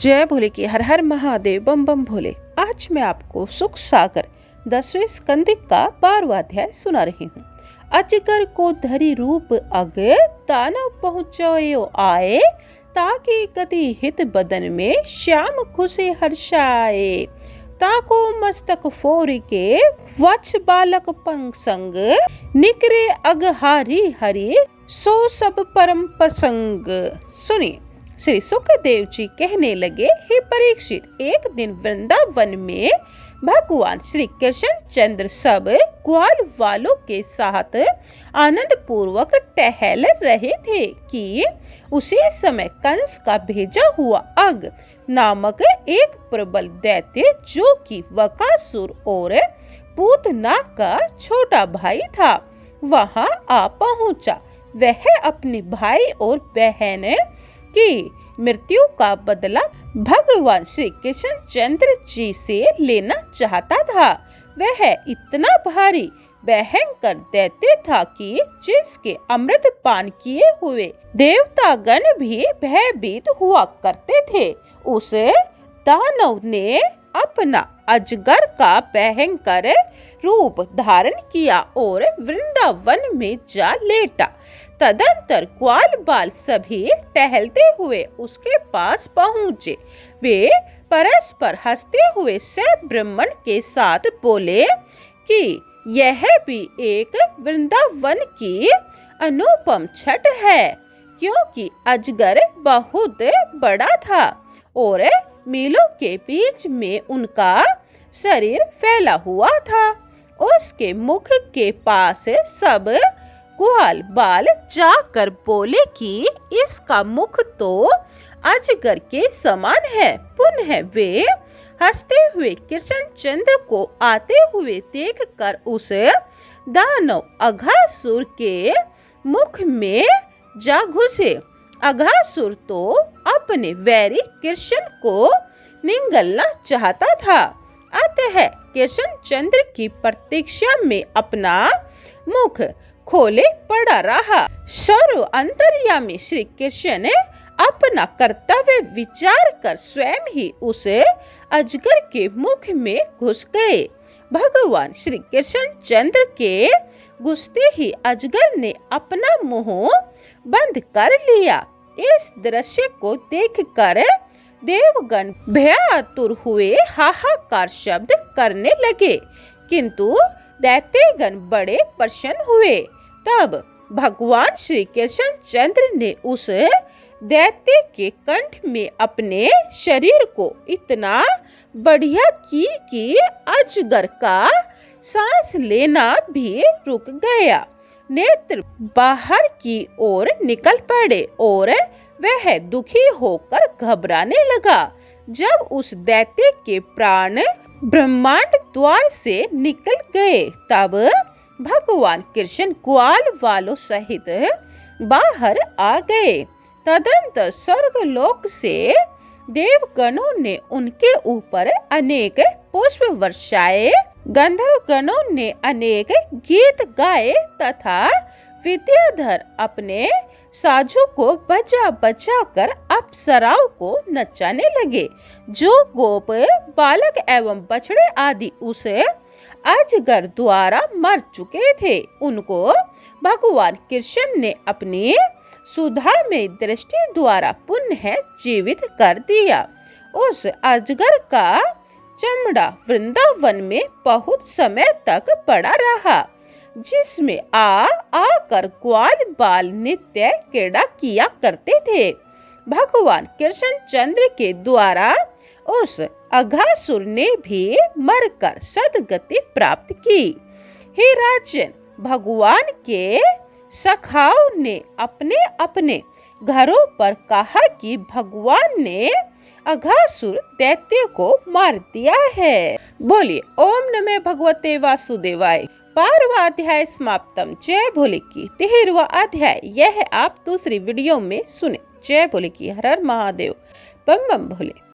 जय भोले की हर हर महादेव बम बम भोले। आज मैं आपको सुख सागर 10वें स्कंदिक का 12वां अध्याय सुना रही हूँ। अजगर को धरी रूप अग दानव पहुँचो आए, ताकि गति हित बदन में श्याम खुशे हर्षाए। ताको मस्तक फोर के वत्स बालक पंग संग, निकरे अगहारी हरि सो सब परम प्रसंग। सुनिए, श्री सुखदेव जी कहने लगे, हे परीक्षित, एक दिन वृंदावन में भगवान श्री कृष्ण चंद्र सब ग्वाल वालों के साथ आनंद पूर्वक टहल रहे थे कि उसी समय कंस का भेजा हुआ अग नामक एक प्रबल दैत्य, जो कि वकासुर और पूतनाग का छोटा भाई था, वहां आ पहुंचा। वह अपने भाई और बहन की मृत्यु का बदला भगवान श्री कृष्ण चंद्र जी से लेना चाहता था। वह इतना भारी भयंकर दैत्य था कि जिसके अमृत पान किए हुए देवतागण भी भयभीत हुआ करते थे। उस दानव ने अपना अजगर का भयंकर रूप धारण किया और वृंदावन में जा लेटा। तदंतर ग्वाल बाल सभी टहलते हुए उसके पास पहुँचे। वे परस्पर हंसते हुए ब्राह्मण के साथ बोले कि यह भी एक वृंदावन की अनुपम छठ है, क्योंकि अजगर बहुत बड़ा था और मीलों के बीच में उनका शरीर फैला हुआ था। उसके मुख के पास सब ग्वाल बाल जाकर बोले कि इसका मुख तो अजगर के समान है। पुनः वे हंसते हुए कृष्ण चंद्र को आते हुए देखकर उस दानव अघासुर के मुख में जा घुसे। अघासुर तो अपने वैरी कृष्ण को निगलना चाहता था, अतः कृष्ण चंद्र की प्रतीक्षा में अपना मुख खोले पड़ा रहा। सर्व अंतर्यामी श्री कृष्ण ने अपना कर्तव्य विचार कर स्वयं ही उस अजगर के मुख में घुस गए। भगवान श्री कृष्ण चंद्र के घुसते ही अजगर ने अपना मुंह बंद कर लिया। इस दृश्य को देखकर देवगण भयातुर हुए हाहाकार शब्द करने लगे, किंतु दैत्यगण बड़े प्रसन्न हुए। तब भगवान श्री कृष्ण चंद्र ने उस दैत्य के कंठ में अपने शरीर को इतना बढ़िया की कि अजगर का सांस लेना भी रुक गया। नेत्र बाहर की ओर निकल पड़े और वह दुखी होकर घबराने लगा। जब उस दैत्य के प्राण ब्रह्मांड द्वार से निकल गए, तब भगवान कृष्ण ग्वाल वालों सहित बाहर आ गए। तदंतर स्वर्गलोक से देवगणों ने उनके ऊपर अनेक पुष्प वर्षाए, गंधर्व गणों ने अनेक गीत गाए तथा विद्याधर अपने साजों को बजा बजा कर अप्सराओं को नचाने लगे। जो गोप बालक एवं बछड़े आदि उस अजगर द्वारा मर चुके थे, उनको भगवान कृष्ण ने अपनी सुधा में दृष्टि द्वारा पुनः जीवित कर दिया। उस अजगर का चमड़ा वृंदावन में बहुत समय तक पड़ा रहा, जिसमें आकर ग्वाल बाल नित्य क्रीड़ा किया करते थे। भगवान कृष्ण चंद्र के द्वारा उस अघासुर ने भी मरकर सद्गति प्राप्त की। हे राजन, भगवान के सखाओं ने अपने अपने घरों पर कहा कि भगवान ने अघासुर दैत्य को मार दिया है। बोलिए ओम नमः भगवते वासुदेवाय। 12वां अध्याय समाप्तम। जय भोले की 13वां अध्याय यह आप दूसरी वीडियो में सुने। जय भोले की हर हर महादेव बम बम भोले।